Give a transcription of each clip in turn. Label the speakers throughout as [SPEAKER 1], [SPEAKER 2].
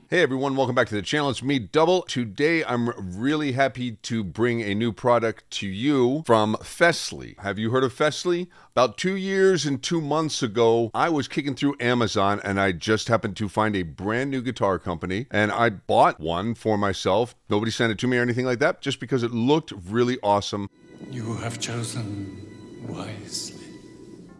[SPEAKER 1] Hey everyone, welcome back to the channel. It's me, Double. Today I'm really happy to bring a new product to you from Fessly. Have you heard of Fessly? About 2 years and 2 months ago, I was kicking through Amazon and I just happened to find a brand new guitar company and I bought one for myself. Nobody sent it to me or anything like that, just because it looked really awesome.
[SPEAKER 2] You have chosen wisely.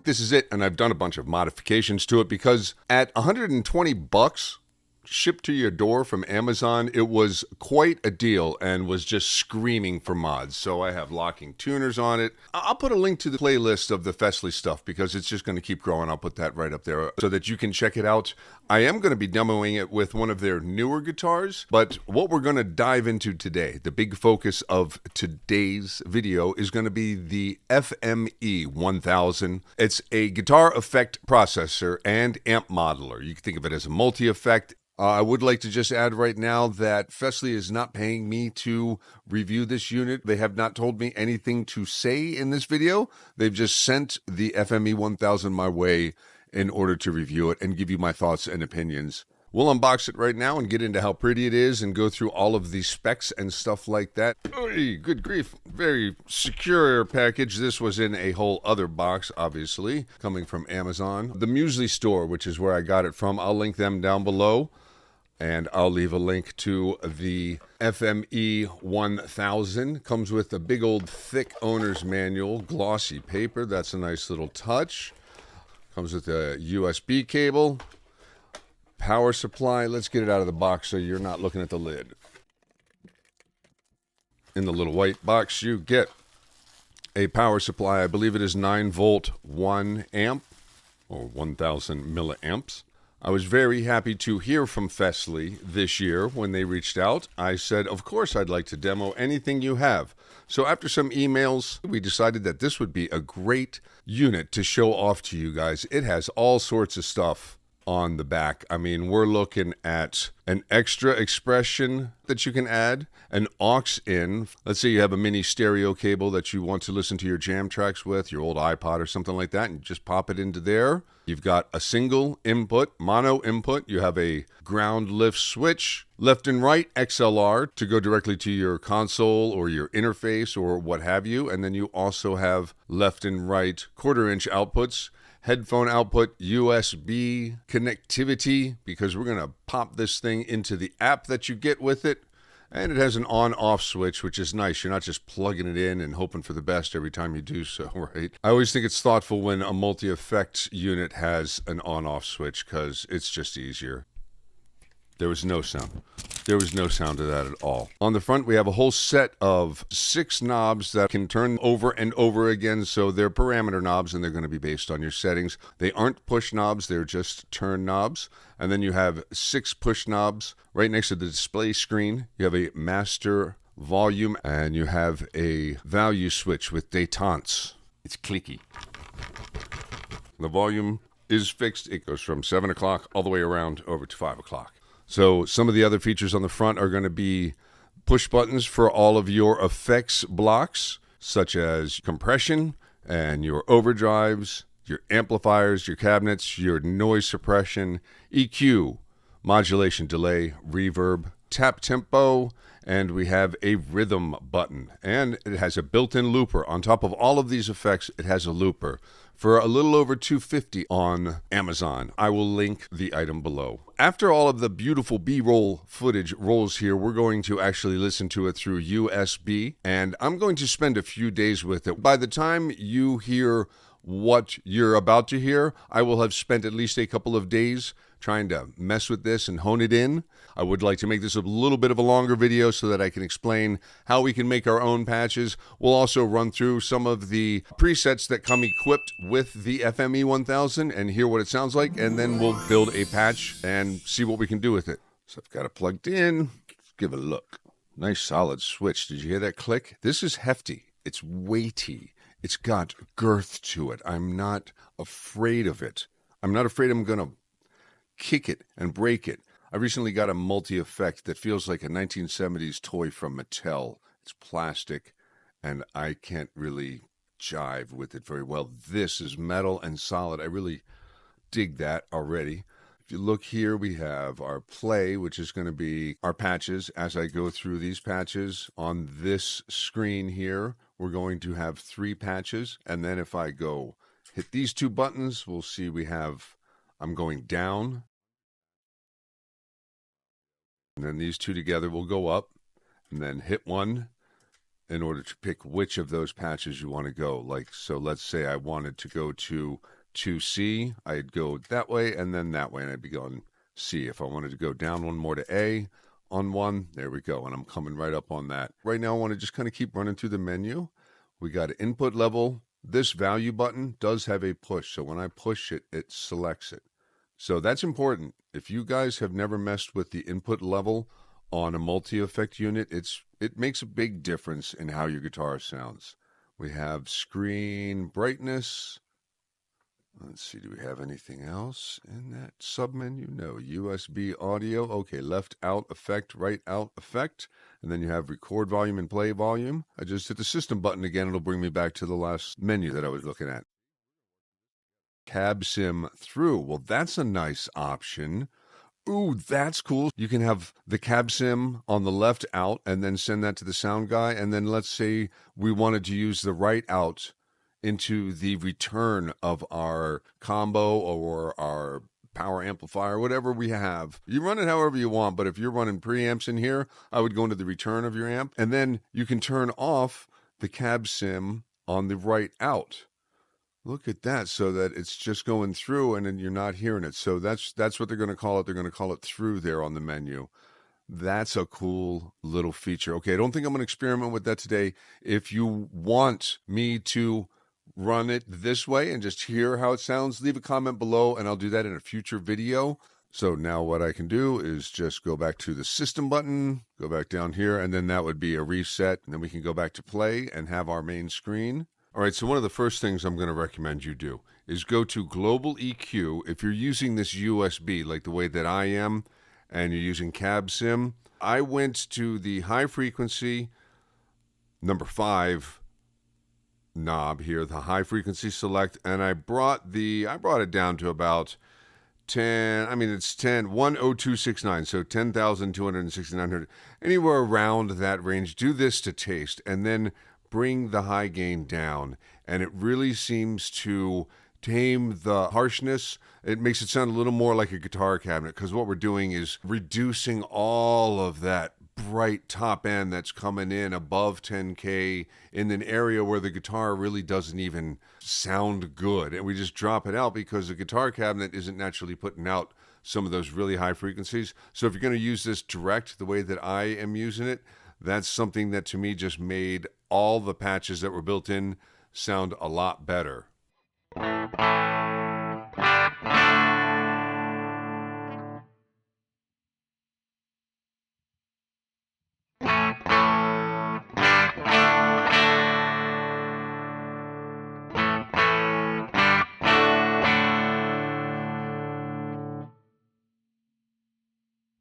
[SPEAKER 1] This is it, and I've done a bunch of modifications to it because at 120 bucks, shipped to your door from Amazon, it was quite a deal and was just screaming for mods. So I have locking tuners on it. I'll put a link to the playlist of the Fessly stuff because it's just going to keep growing. I'll put that right up there so that you can check it out. I am going to be demoing it with one of their newer guitars, but what we're going to dive into today, the big focus of today's video, is going to be the FME100. It's a guitar effect processor and amp modeler. You can think of it as a multi-effect. I would like to just add right now that Fessly is not paying me to review this unit. They have not told me anything to say in this video. They've just sent the FME100 my way in order to review it and give you my thoughts and opinions. We'll unbox it right now and get into how pretty it is and go through all of the specs and stuff like that. Oy, good grief. Very secure package. This was in a whole other box, obviously, coming from Amazon. The Muesli store, which is where I got it from, I'll link them down below. And I'll leave a link to the FME 1000. Comes with a big old thick owner's manual, glossy paper. That's a nice little touch. Comes with a USB cable, power supply. Let's get it out of the box so you're not looking at the lid. In the little white box, you get a power supply. I believe it is 9-volt 1 amp or 1000 milliamps. I was very happy to hear from Fessly this year when they reached out. I said, of course, I'd like to demo anything you have. So after some emails, we decided that this would be a great unit to show off to you guys. It has all sorts of stuff on the back. I mean, we're looking at an extra expression that you can add, an aux in. Let's say you have a mini stereo cable that you want to listen to your jam tracks with, your old iPod or something like that, and just pop it into there. You've got a single input, mono input. You have a ground lift switch, left and right XLR to go directly to your console or your interface or what have you. And then you also have left and right 1/4-inch outputs, headphone output, USB connectivity, because we're going to pop this thing into the app that you get with it. And it has an on-off switch, which is nice. You're not just plugging it in and hoping for the best every time you do so, right? I always think it's thoughtful when a multi-effects unit has an on-off switch because it's just easier. There was no sound. There was no sound to that at all. On the front, we have a whole set of 6 knobs that can turn over and over again. So they're parameter knobs, and they're going to be based on your settings. They aren't push knobs. They're just turn knobs. And then you have 6 push knobs right next to the display screen. You have a master volume, and you have a value switch with détente. It's clicky. The volume is fixed. It goes from 7 o'clock all the way around over to 5 o'clock. So some of the other features on the front are going to be push buttons for all of your effects blocks, such as compression and your overdrives, your amplifiers, your cabinets, your noise suppression, EQ, modulation, delay, reverb, tap tempo, and we have a rhythm button. And it has a built-in looper. On top of all of these effects, it has a looper for a little over $250 on Amazon. I will link the item below. After all of the beautiful B-roll footage rolls here, we're going to actually listen to it through USB, and I'm going to spend a few days with it. By the time you hear what you're about to hear, I will have spent at least a couple of days trying to mess with this and hone it in. I would like to make this a little bit of a longer video so that I can explain how we can make our own patches. We'll also run through some of the presets that come equipped with the FME100 and hear what it sounds like, and then we'll build a patch and see what we can do with it. So I've got it plugged in. Let's give it a look. Nice solid switch. Did you hear that click? This is hefty. It's weighty. It's got girth to it. I'm not afraid of it. I'm not afraid I'm going to kick it and break it. I recently got a multi-effect that feels like a 1970s toy from Mattel. It's plastic, and I can't really jive with it very well. This is metal and solid. I really dig that already. If you look here, we have our play, which is going to be our patches. As I go through these patches on this screen here, we're going to have 3 patches. And then if I go hit these 2 buttons, we'll see I'm going down. And then these 2 together will go up. And then hit 1 in order to pick which of those patches you want to go. Like, so let's say I wanted to go to 2C, I'd go that way and then that way, and I'd be going C. If I wanted to go down 1 more to A on 1, there we go, and I'm coming right up on that. Right now I want to just kind of keep running through the menu. We got an input level. This value button does have a push, so when I push it, it selects it. So that's important. If you guys have never messed with the input level on a multi-effect unit, it makes a big difference in how your guitar sounds. We have screen brightness. Let's see, do we have anything else in that submenu? No. USB audio. Okay, left out effect, right out effect. And then you have record volume and play volume. I just hit the system button again. It'll bring me back to the last menu that I was looking at. Cab sim through. Well, that's a nice option. Ooh, that's cool. You can have the cab sim on the left out and then send that to the sound guy. And then let's say we wanted to use the right out into the return of our combo or our power amplifier, whatever we have. You run it however you want, but if you're running preamps in here, I would go into the return of your amp, and then you can turn off the cab sim on the right out. Look at that, so that it's just going through and then you're not hearing it. So that's what they're going to call it. They're going to call it through there on the menu. That's a cool little feature. Okay, I don't think I'm going to experiment with that today. If you want me to run it this way and just hear how it sounds, leave a comment below and I'll do that in a future video. So now what I can do is just go back to the system button, go back down here, and then that would be a reset. And then we can go back to play and have our main screen. All right, so one of the first things I'm going to recommend you do is go to Global EQ. If you're using this USB like the way that I am and you're using cab sim, I went to the high frequency number 5 knob here, the high frequency select, and I brought it down to about 10269, so 10,269, anywhere around that range. Do this to taste and then bring the high gain down, and it really seems to tame the harshness. It makes it sound a little more like a guitar cabinet, because what we're doing is reducing all of that bright top end that's coming in above 10K in an area where the guitar really doesn't even sound good, and we just drop it out because the guitar cabinet isn't naturally putting out some of those really high frequencies. So if you're going to use this direct the way that I am using it, that's something that to me just made all the patches that were built in sound a lot better.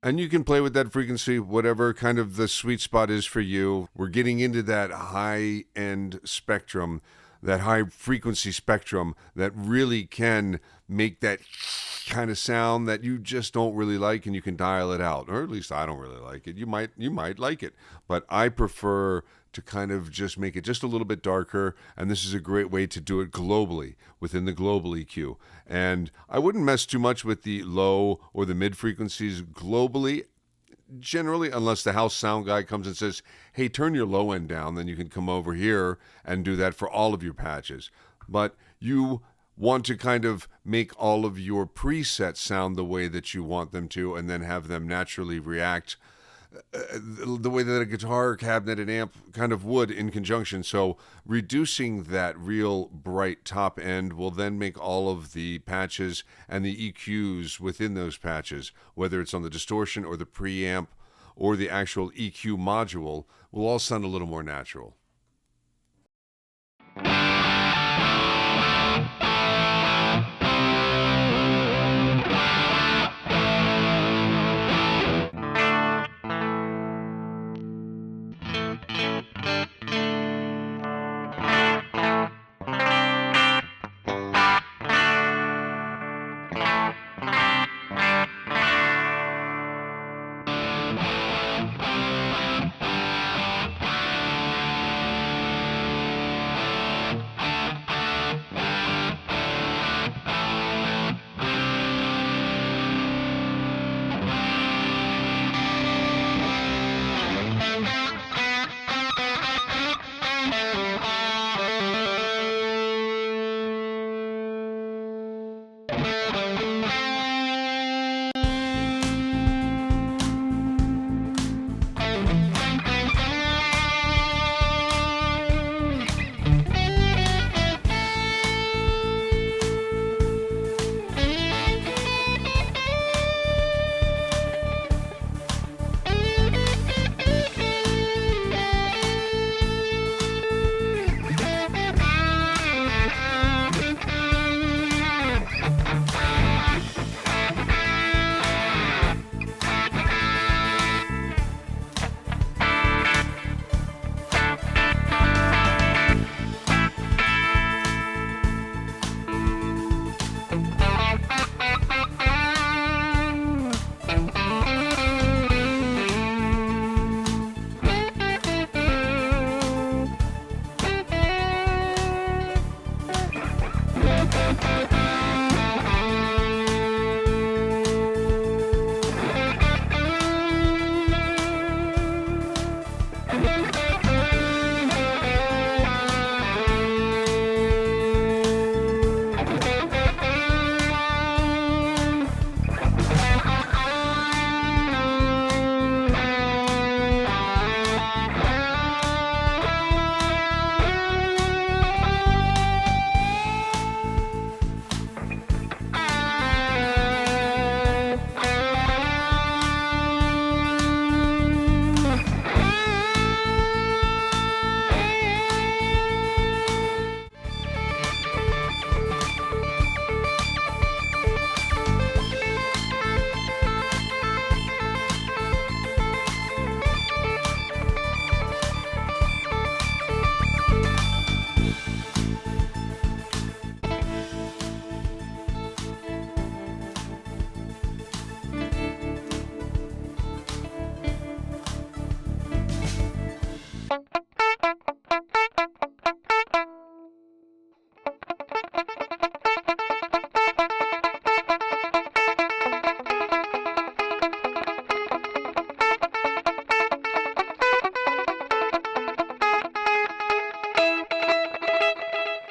[SPEAKER 1] And you can play with that frequency, whatever kind of the sweet spot is for you. We're getting into that high-end spectrum, that high-frequency spectrum that really can make that kind of sound that you just don't really like, and you can dial it out. Or at least I don't really like it. You might like it, but I prefer to kind of just make it just a little bit darker, and this is a great way to do it globally within the global EQ. And I wouldn't mess too much with the low or the mid frequencies globally, generally, unless the house sound guy comes and says, hey, turn your low end down, then you can come over here and do that for all of your patches. But you want to kind of make all of your presets sound the way that you want them to, and then have them naturally react the way that a guitar cabinet and amp kind of would in conjunction. So reducing that real bright top end will then make all of the patches and the EQs within those patches, whether it's on the distortion or the preamp or the actual EQ module, will all sound a little more natural.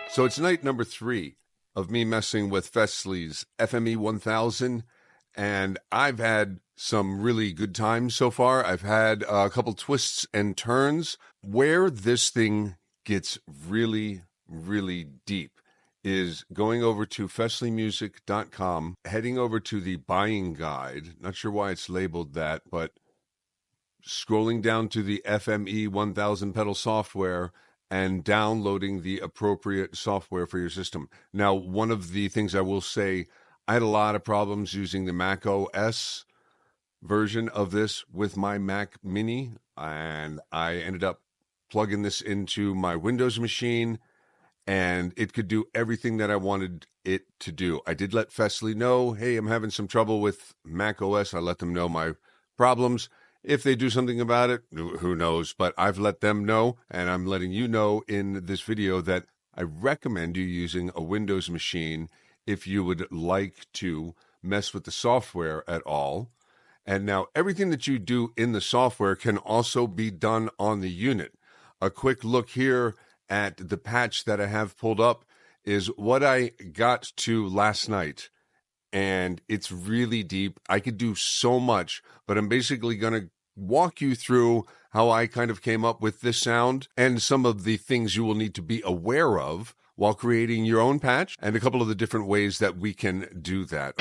[SPEAKER 1] So it's night number 3 of me messing with Fesley's FME100, and I've had some really good times so far. I've had a couple twists and turns. Where this thing gets really, really deep is going over to FesleyMusic.com, heading over to the buying guide. Not sure why it's labeled that, but scrolling down to the FME1000 pedal software and downloading the appropriate software for your system. Now, one of the things I will say, I had a lot of problems using the Mac OS version of this with my Mac Mini, and I ended up plugging this into my Windows machine, and it could do everything that I wanted it to do. I did let Fesley know, hey, I'm having some trouble with Mac OS. I let them know my problems. If they do something about it, who knows? But I've let them know, and I'm letting you know in this video that I recommend you using a Windows machine if you would like to mess with the software at all. And now everything that you do in the software can also be done on the unit. A quick look here at the patch that I have pulled up is what I got to last night. And it's really deep. I could do so much, but I'm basically going to walk you through how I kind of came up with this sound and some of the things you will need to be aware of while creating your own patch, and a couple of the different ways that we can do that.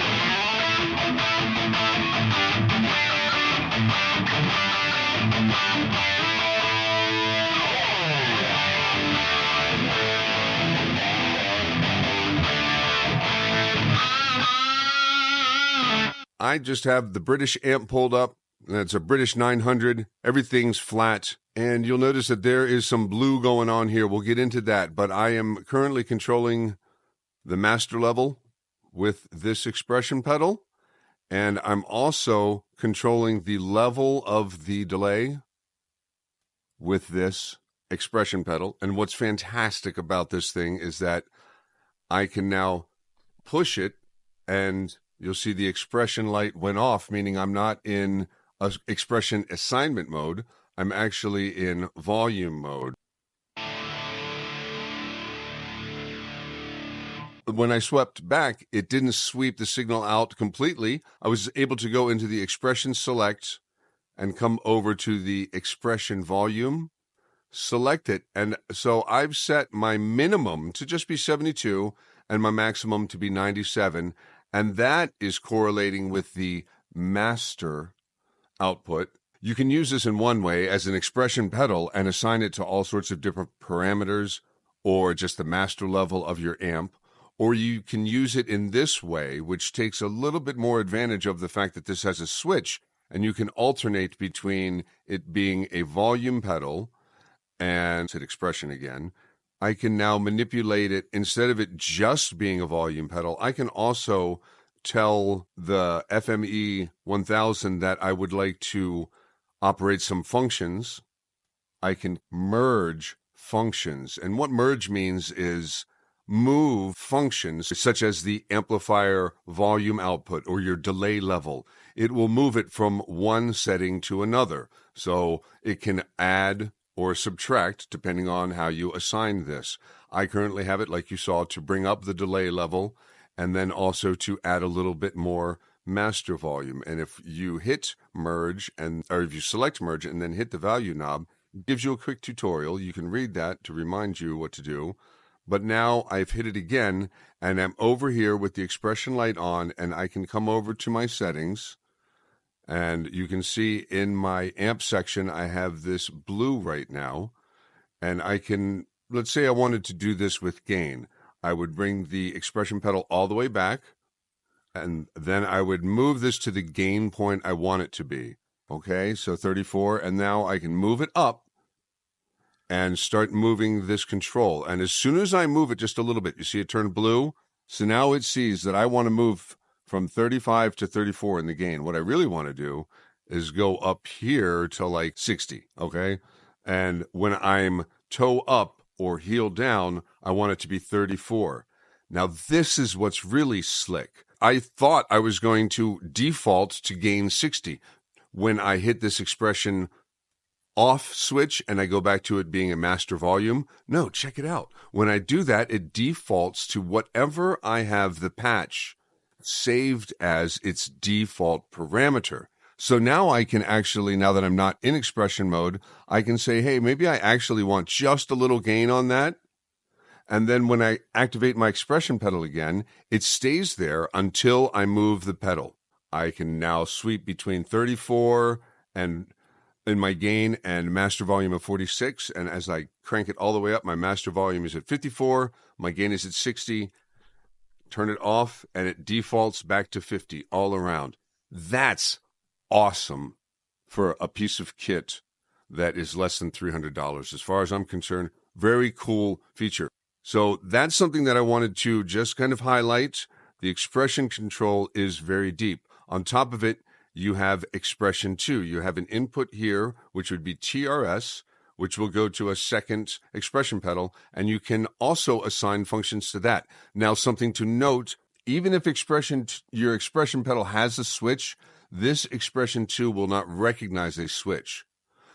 [SPEAKER 1] I just have the British amp pulled up. That's a British 900. Everything's flat. And you'll notice that there is some blue going on here. We'll get into that. But I am currently controlling the master level with this expression pedal. And I'm also controlling the level of the delay with this expression pedal. And what's fantastic about this thing is that I can now push it, and you'll see the expression light went off, meaning I'm not in a expression assignment mode. I'm actually in volume mode. When I swept back, it didn't sweep the signal out completely. I was able to go into the expression select and come over to the expression volume, select it. And so I've set my minimum to just be 72 and my maximum to be 97. And that is correlating with the master output. You can use this in one way as an expression pedal and assign it to all sorts of different parameters or just the master level of your amp. Or you can use it in this way, which takes a little bit more advantage of the fact that this has a switch, and you can alternate between it being a volume pedal and hit expression again. I can now manipulate it. Instead of it just being a volume pedal, I can also tell the FME1000 that I would like to operate some functions. I can merge functions. And what merge means is move functions such as the amplifier volume output or your delay level. It will move it from one setting to another. So it can add or subtract depending on how you assign this. I currently have it, like you saw, to bring up the delay level and then also to add a little bit more master volume. And if you hit merge or if you select merge and then hit the value knob, it gives you a quick tutorial. You can read that to remind you what to do. But now I've hit it again and I'm over here with the expression light on, and I can come over to my settings. And you can see in my amp section, I have this blue right now. And I can, let's say I wanted to do this with gain. I would bring the expression pedal all the way back, and then I would move this to the gain point I want it to be. Okay, so 34, and now I can move it up and start moving this control. And as soon as I move it just a little bit, you see it turn blue? So now it sees that I want to move from 35 to 34 in the gain. What I really want to do is go up here to like 60, okay? And when I'm toe up or heel down, I want it to be 34. Now, this is what's really slick. I thought I was going to default to gain 60 when I hit this expression off switch and I go back to it being a master volume. No, check it out. When I do that, it defaults to whatever I have the patch saved as its default parameter. So now I can actually, now that I'm not in expression mode, I can say, hey, maybe I actually want just a little gain on that. And then when I activate my expression pedal again, it stays there until I move the pedal. I can now sweep between 34 and in my gain and master volume of 46. And as I crank it all the way up, my master volume is at 54. My gain is at 60. Turn it off and it defaults back to 50 all around. That's awesome for a piece of kit that is less than $300. As far as I'm concerned, very cool feature. So that's something that I wanted to just kind of highlight. The expression control is very deep. On top of it, you have expression 2. You have an input here, which would be TRS, which will go to a second expression pedal, and you can also assign functions to that. Now, something to note, even if your expression pedal has a switch, this expression 2 will not recognize a switch.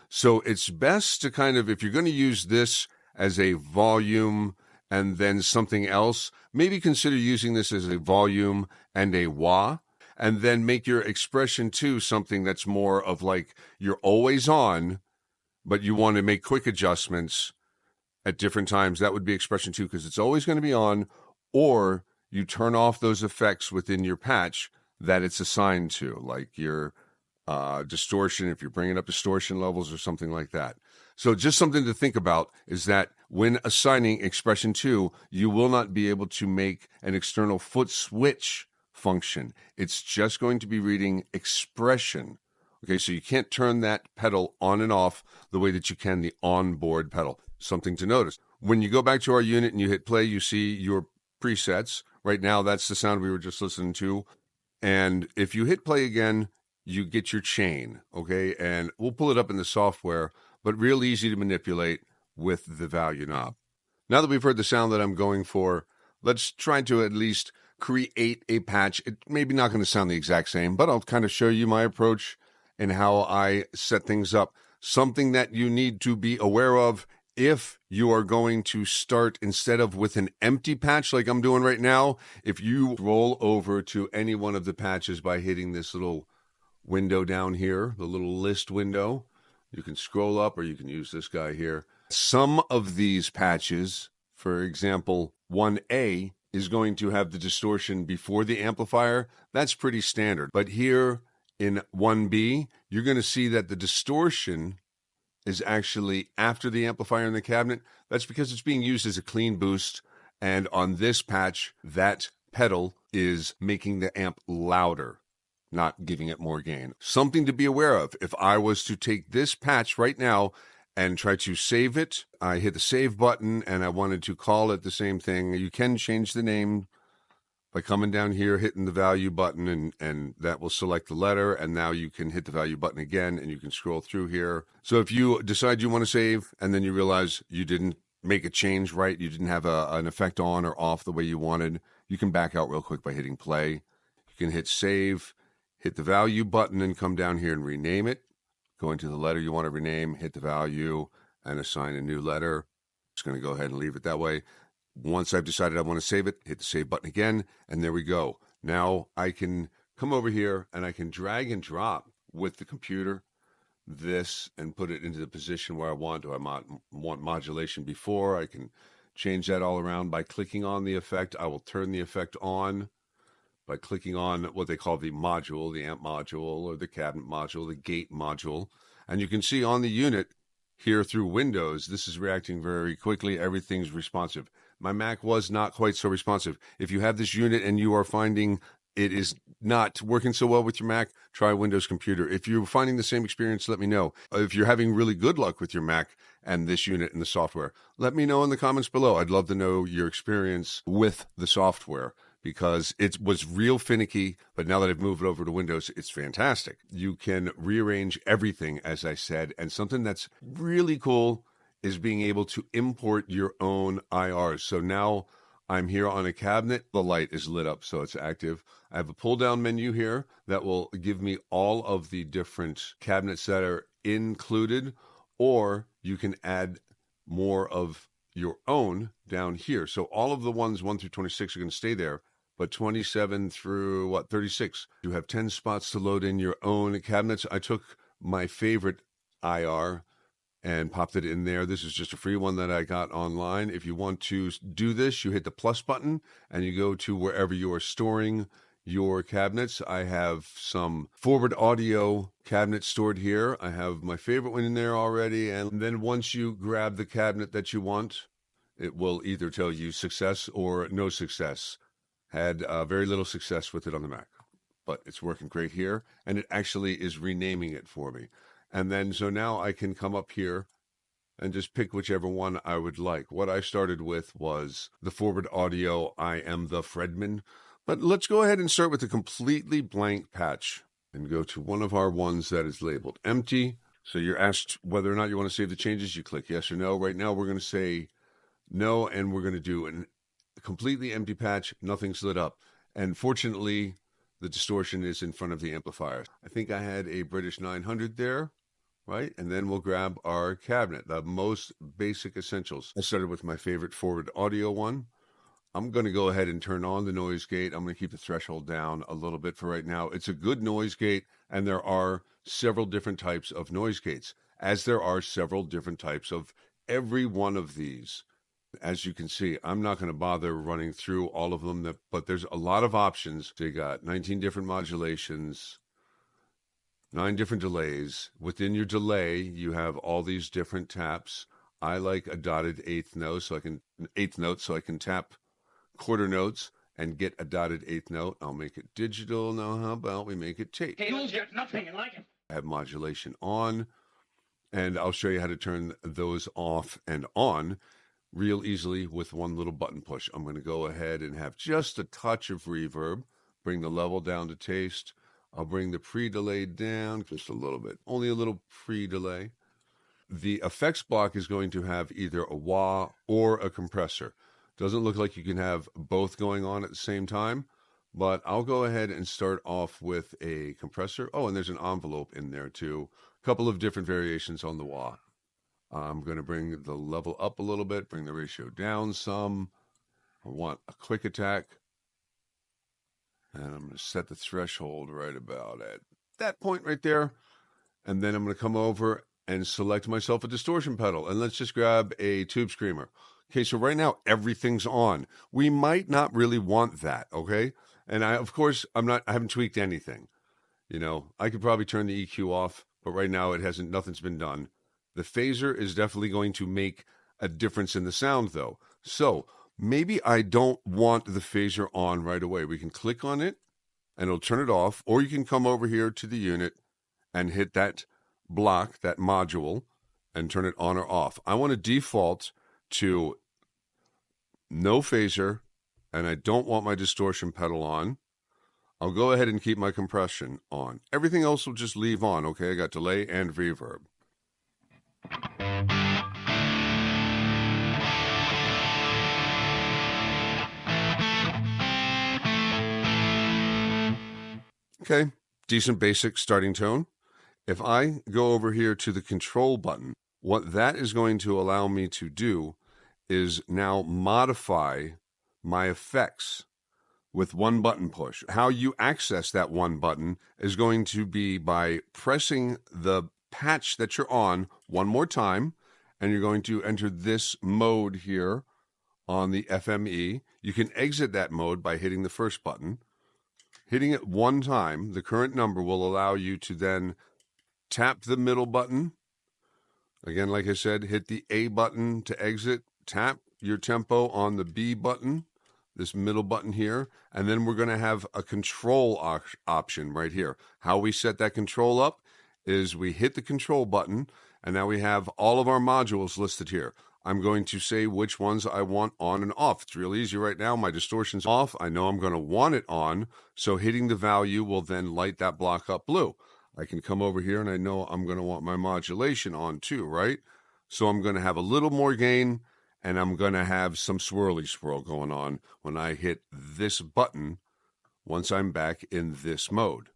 [SPEAKER 1] So it's best to kind of, if you're going to use this as a volume and then something else, maybe consider using this as a volume and a wah, and then make your expression 2 something that's more of like you're always on, but you want to make quick adjustments at different times. That would be expression 2 because it's always going to be on, or you turn off those effects within your patch that it's assigned to, like your distortion, if you're bringing up distortion levels or something like that. So just something to think about is that when assigning expression 2, you will not be able to make an external foot switch function. It's just going to be reading expression. Okay, so you can't turn that pedal on and off the way that you can the onboard pedal. Something to notice. When you go back to our unit and you hit play, you see your presets. Right now, that's the sound we were just listening to. And if you hit play again, you get your chain, okay? And we'll pull it up in the software, but real easy to manipulate with the value knob. Now that we've heard the sound that I'm going for, let's try to at least create a patch. It maybe not going to sound the exact same, but I'll kind of show you my approach and how I set things up. Something that you need to be aware of if you are going to start instead of with an empty patch like I'm doing right now. If you roll over to any one of the patches by hitting this little window down here, the little list window, you can scroll up or you can use this guy here. Some of these patches, for example, 1A is going to have the distortion before the amplifier. That's pretty standard. But here in 1B, you're going to see that the distortion is actually after the amplifier in the cabinet. That's because it's being used as a clean boost. And on this patch, that pedal is making the amp louder, not giving it more gain. Something to be aware of. If I was to take this patch right now and try to save it, I hit the save button and I wanted to call it the same thing. You can change the name by coming down here, hitting the value button, and that will select the letter. And now you can hit the value button again and you can scroll through here. So if you decide you want to save and then you realize you didn't make a change right, you didn't have an effect on or off the way you wanted, you can back out real quick by hitting play. You can hit save, hit the value button, and come down here and rename it. Go into the letter you want to rename, hit the value, and assign a new letter. Just going to go ahead and leave it that way. Once I've decided I want to save it, hit the save button again, and there we go. Now I can come over here and I can drag and drop with the computer this and put it into the position where I want. Do I want modulation before? I can change that all around by clicking on the effect. I will turn the effect on by clicking on what they call the module, the amp module or the cabinet module, the gate module. And you can see on the unit here through Windows, this is reacting very quickly. Everything's responsive. My Mac was not quite so responsive. If you have this unit and you are finding it is not working so well with your Mac, try Windows Computer. If you're finding the same experience, let me know. If you're having really good luck with your Mac and this unit and the software, let me know in the comments below. I'd love to know your experience with the software because it was real finicky, but now that I've moved it over to Windows, it's fantastic. You can rearrange everything, as I said, and something that's really cool is being able to import your own IRs. So now I'm here on a cabinet. The light is lit up, so it's active. I have a pull-down menu here that will give me all of the different cabinets that are included, or you can add more of your own down here. So all of the ones 1 through 26 are going to stay there, but 27 through 36, you have 10 spots to load in your own cabinets. I took my favorite IR and popped it in there. This is just a free one that I got online. If you want to do this, you hit the plus button and you go to wherever you are storing your cabinets. I have some forward audio cabinets stored here. I have my favorite one in there already. And then once you grab the cabinet that you want, it will either tell you success or no success. Had very little success with it on the Mac, but it's working great here. And it actually is renaming it for me. And then, so now I can come up here and just pick whichever one I would like. What I started with was the forward audio, I am the Fredman. But let's go ahead and start with a completely blank patch and go to one of our ones that is labeled empty. So you're asked whether or not you want to save the changes. You click yes or no. Right now, we're going to say no, and we're going to do a completely empty patch. Nothing's lit up. And fortunately, the distortion is in front of the amplifier. I think I had a British 900 there. Right? And then we'll grab our cabinet, the most basic essentials. I started with my favorite forward audio one. I'm going to go ahead and turn on the noise gate. I'm going to keep the threshold down a little bit for right now. It's a good noise gate, and there are several different types of noise gates, as there are several different types of every one of these. As you can see, I'm not going to bother running through all of them, but there's a lot of options. So you got 19 different modulations, 9 different delays. Within your delay, you have all these different taps. I like a dotted eighth note, so I can tap quarter notes and get a dotted eighth note. I'll make it digital. Now, how about we make it tape?
[SPEAKER 3] You'll get nothing like it.
[SPEAKER 1] I have modulation on, and I'll show you how to turn those off and on real easily with one little button push. I'm going to go ahead and have just a touch of reverb, bring the level down to taste. I'll bring the pre-delay down just a little bit, only a little pre-delay. The effects block is going to have either a wah or a compressor. Doesn't look like you can have both going on at the same time, but I'll go ahead and start off with a compressor. Oh, and there's an envelope in there too. A couple of different variations on the wah. I'm going to bring the level up a little bit, bring the ratio down some. I want a quick attack. And I'm going to set the threshold right about at that point right there. And then I'm going to come over and select myself a distortion pedal. And let's just grab a tube screamer. Okay, so right now everything's on. We might not really want that, okay? And I haven't tweaked anything. You know, I could probably turn the EQ off, but right now nothing's been done. The phaser is definitely going to make a difference in the sound though. So maybe I don't want the phaser on right away. We can click on it and it'll turn it off, or you can come over here to the unit and hit that block, that module, and turn it on or off. I want to default to no phaser, and I don't want my distortion pedal on. I'll go ahead and keep my compression on. Everything else will just leave on, okay? I got delay and reverb. Okay, decent basic starting tone. If I go over here to the control button, what that is going to allow me to do is now modify my effects with one button push. How you access that one button is going to be by pressing the patch that you're on one more time, and you're going to enter this mode here on the FME. You can exit that mode by hitting the first button. Hitting it one time, the current number will allow you to then tap the middle button. Again, like I said, hit the A button to exit, tap your tempo on the B button, this middle button here, and then we're going to have a control option right here. How we set that control up is we hit the control button, and now we have all of our modules listed here. I'm going to say which ones I want on and off. It's real easy right now. My distortion's off. I know I'm going to want it on, so hitting the value will then light that block up blue. I can come over here and I know I'm going to want my modulation on too, right? So I'm going to have a little more gain, and I'm going to have some swirly swirl going on when I hit this button once I'm back in this mode.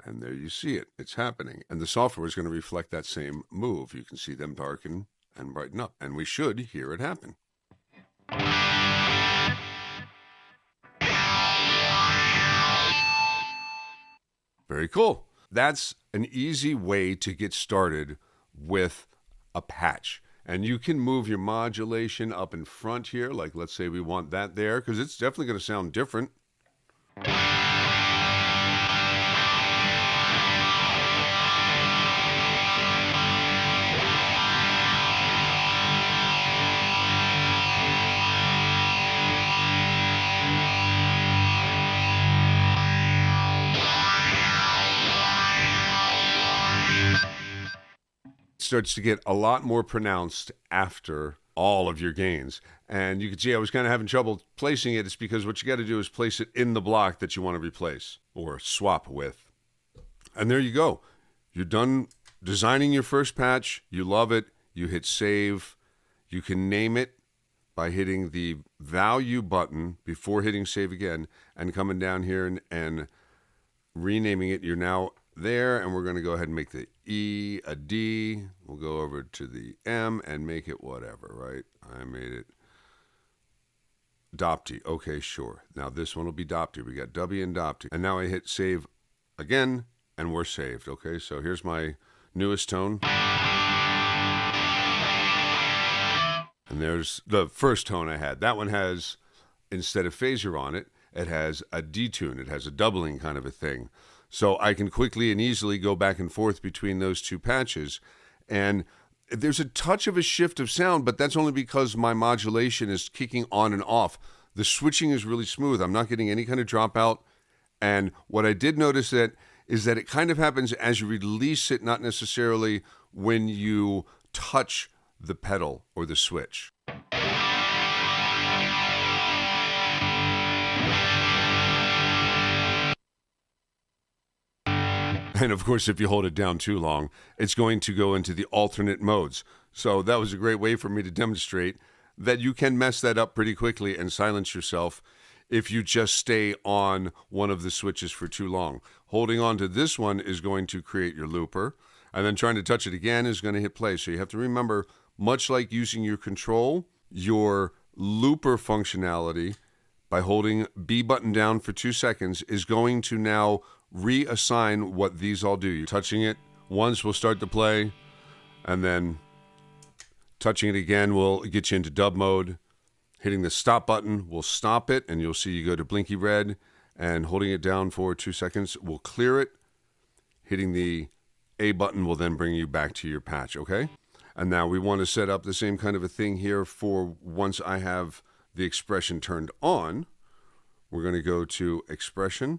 [SPEAKER 1] And there you see it. It's happening. And the software is going to reflect that same move. You can see them darken and brighten up, and we should hear it happen. Very cool. That's an easy way to get started with a patch. And you can move your modulation up in front here, like let's say we want that there, because it's definitely going to sound different. Starts to get a lot more pronounced after all of your gains. And you can see I was kind of having trouble placing it. It's because what you got to do is place it in the block that you want to replace or swap with. And there you go. You're done designing your first patch. You love it. You hit save. You can name it by hitting the value button before hitting save again and coming down here and renaming it. You're now there, and we're going to go ahead and make the E a D. We'll go over to the M and make it whatever, right? I made it Dopty. Okay, sure. Now this one will be Dopty. We got W and Dopty. And now I hit save again, and we're saved. Okay, so here's my newest tone. And there's the first tone I had. That one has, instead of phaser on it, it has a detune. It has a doubling kind of a thing. So I can quickly and easily go back and forth between those two patches. And there's a touch of a shift of sound, but that's only because my modulation is kicking on and off. The switching is really smooth. I'm not getting any kind of dropout. And what I did notice is that it kind of happens as you release it, not necessarily when you touch the pedal or the switch. And of course, if you hold it down too long, it's going to go into the alternate modes. So that was a great way for me to demonstrate that you can mess that up pretty quickly and silence yourself if you just stay on one of the switches for too long. Holding on to this one is going to create your looper, and then trying to touch it again is going to hit play. So you have to remember, much like using your control, your looper functionality by holding B button down for 2 seconds is going to now reassign what these all do. You're touching it once will start to play, and then touching it again will get you into dub mode. Hitting the stop button will stop it, and you'll see you go to blinky red, and holding it down for 2 seconds will clear it. Hitting the A button will then bring you back to your patch, okay? And now we want to set up the same kind of a thing here for once I have the expression turned on. We're going to go to expression.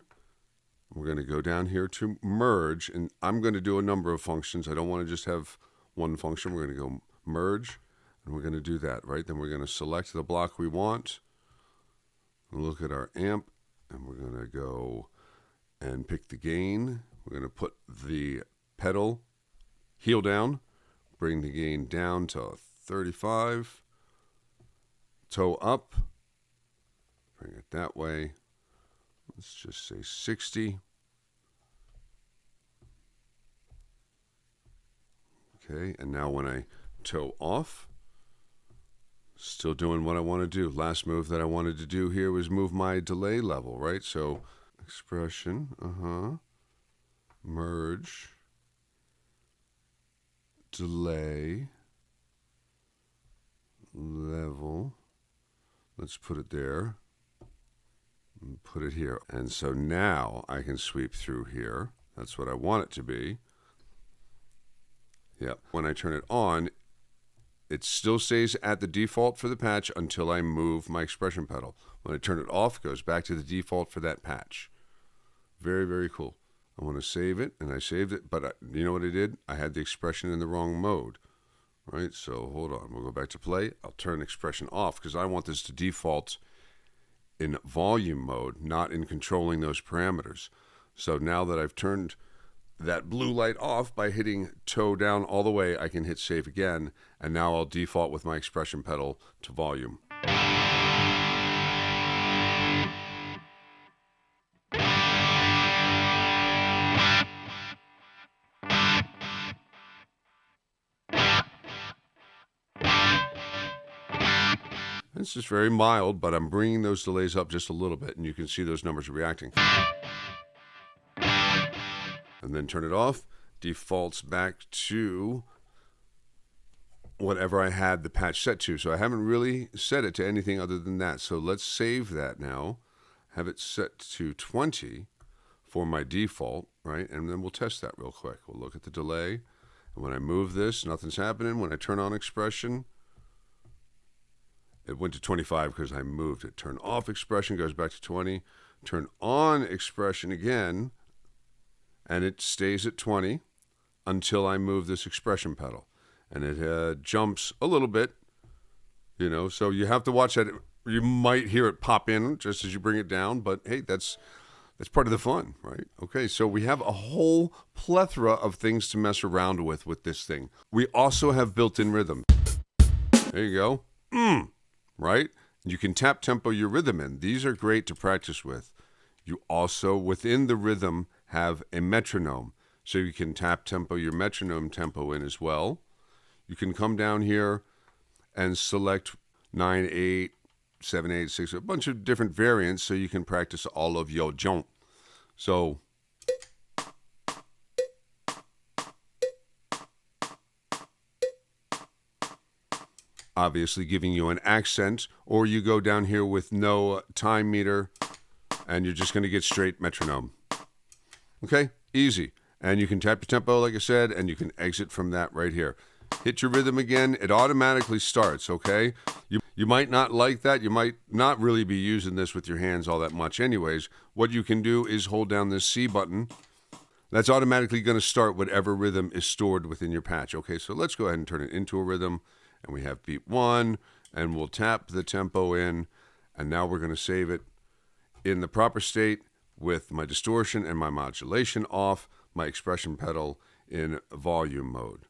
[SPEAKER 1] We're going to go down here to merge, and I'm going to do a number of functions. I don't want to just have one function. We're going to go merge, and we're going to do that, right? Then we're going to select the block we want. Look at our amp, and we're going to go and pick the gain. We're going to put the pedal heel down, bring the gain down to 35, toe up, bring it that way. Let's just say 60. Okay, and now when I toe off, still doing what I want to do. Last move that I wanted to do here was move my delay level, right? So expression, merge, delay, level. Let's put it there. And put it here. And so now I can sweep through here. That's what I want it to be. Yep. When I turn it on, it still stays at the default for the patch until I move my expression pedal. When I turn it off, it goes back to the default for that patch. Very, very cool. I want to save it, and I saved it, but you know what I did? I had the expression in the wrong mode, right? So hold on. We'll go back to play. I'll turn expression off because I want this to default in volume mode, not in controlling those parameters. So now that I've turned that blue light off by hitting toe down all the way, I can hit save again, and now I'll default with my expression pedal to volume. It's just very mild, but I'm bringing those delays up just a little bit, and you can see those numbers are reacting. And then turn it off, defaults back to whatever I had the patch set to. So I haven't really set it to anything other than that. So let's save that now, have it set to 20 for my default, right? And then we'll test that real quick. We'll look at the delay. And when I move this, nothing's happening. When I turn on expression, it went to 25 because I moved it. Turn off expression, goes back to 20. Turn on expression again, and it stays at 20 until I move this expression pedal. And it jumps a little bit, you know, so you have to watch that. You might hear it pop in just as you bring it down, but hey, that's part of the fun, right? Okay, so we have a whole plethora of things to mess around with this thing. We also have built-in rhythm. There you go. Right? You can tap tempo your rhythm in. These are great to practice with. You also, within the rhythm, have a metronome. So you can tap tempo your metronome tempo in as well. You can come down here and select 9/8, 7/8, 6, a bunch of different variants so you can practice all of your jump. So obviously giving you an accent, or you go down here with no time meter and you're just going to get straight metronome. Okay, easy. And you can tap your tempo, like I said, and you can exit from that right here. Hit your rhythm again, it automatically starts, okay? You might not like that. You might not really be using this with your hands all that much anyways. What you can do is hold down this C button. That's automatically going to start whatever rhythm is stored within your patch. Okay, so let's go ahead and turn it into a rhythm. And we have beat 1, and we'll tap the tempo in, and now we're going to save it in the proper state with my distortion and my modulation off, my expression pedal in volume mode.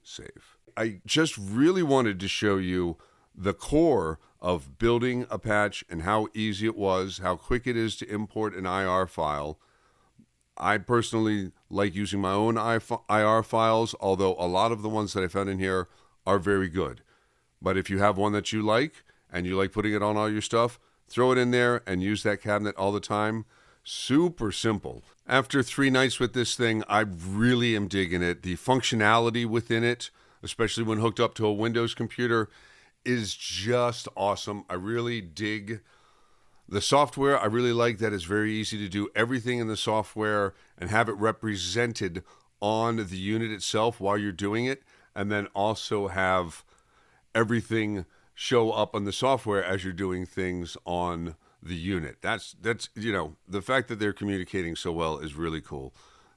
[SPEAKER 1] Save. I just really wanted to show you the core of building a patch and how easy it was, how quick it is to import an IR file. I personally like using my own IR files, although a lot of the ones that I found in here are very good. But if you have one that you like and you like putting it on all your stuff, throw it in there and use that cabinet all the time. Super simple. After 3 nights with this thing, I really am digging it. The functionality within it, especially when hooked up to a Windows computer, is just awesome. I really dig the software. I really like that it's very easy to do everything in the software and have it represented on the unit itself while you're doing it, and then also have everything show up on the software as you're doing things on the unit. That's you know, the fact that they're communicating so well is really cool.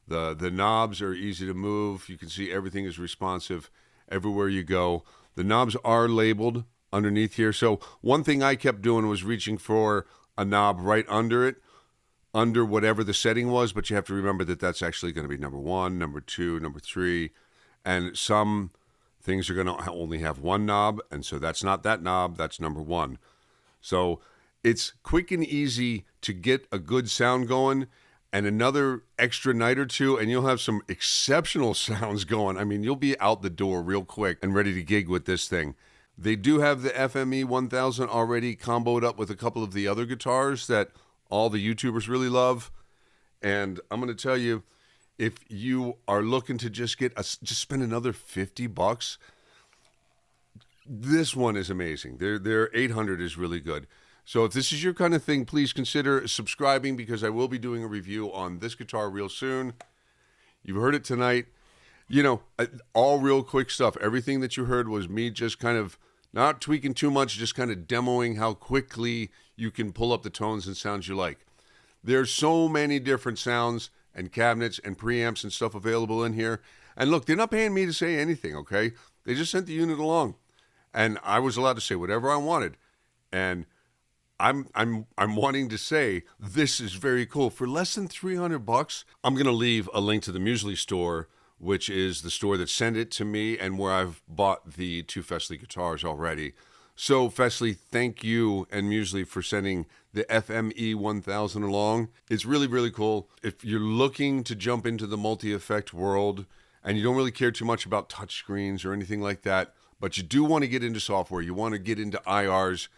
[SPEAKER 1] The knobs are easy to move. You can see everything is responsive everywhere you go. The knobs are labeled underneath here. So one thing I kept doing was reaching for a knob right under it, under whatever the setting was, but you have to remember that that's actually going to be number 1, number 2, number 3, and some things are going to only have one knob, and so that's not that knob, that's number 1. So it's quick and easy to get a good sound going, and another extra night or two, and you'll have some exceptional sounds going. I mean, you'll be out the door real quick and ready to gig with this thing. They do have the FME100 already comboed up with a couple of the other guitars that all the YouTubers really love. And I'm going to tell you, if you are looking to just spend another $50, this one is amazing. Their 800 is really good. So if this is your kind of thing, please consider subscribing, because I will be doing a review on this guitar real soon. You've heard it tonight. You know, all real quick stuff. Everything that you heard was me just kind of not tweaking too much, just kind of demoing how quickly you can pull up the tones and sounds you like. There's so many different sounds and cabinets and preamps and stuff available in here. And look, they're not paying me to say anything, okay? They just sent the unit along, and I was allowed to say whatever I wanted. And I'm wanting to say this is very cool. For less than $300, I'm going to leave a link to the Muesli store, which is the store that sent it to me and where I've bought the two Festley guitars already. So Festley, thank you and Muesli for sending the FME100 along. It's really, really cool. If you're looking to jump into the multi-effect world and you don't really care too much about touchscreens or anything like that, but you do want to get into software, you want to get into IRs,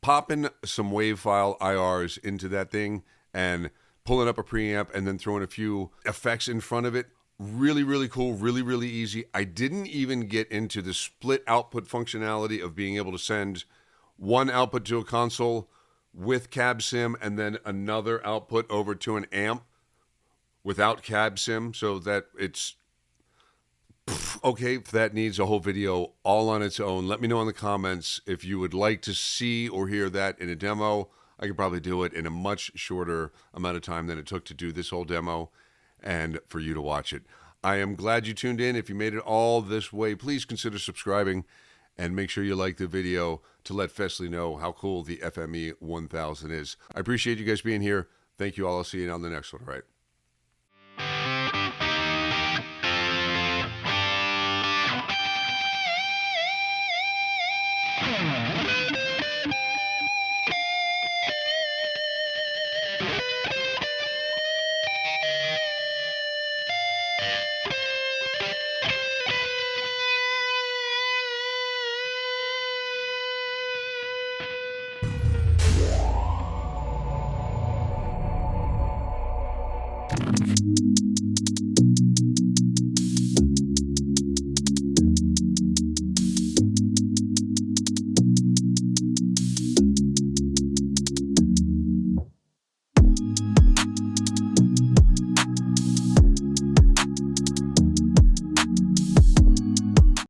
[SPEAKER 1] popping some wave file IRs into that thing and pulling up a preamp and then throwing a few effects in front of it. Really, really cool, really, really easy. I didn't even get into the split output functionality of being able to send one output to a console with cab sim and then another output over to an amp without cab sim, so that it's okay. That needs a whole video all on its own. Let me know in the comments if you would like to see or hear that in a demo. I could probably do it in a much shorter amount of time than it took to do this whole demo and for you to watch it. I am glad you tuned in. If you made it all this way, please consider subscribing and make sure you like the video to let Festley know how cool the FME1000 is. I appreciate you guys being here. Thank you all. I'll see you on the next one. All right.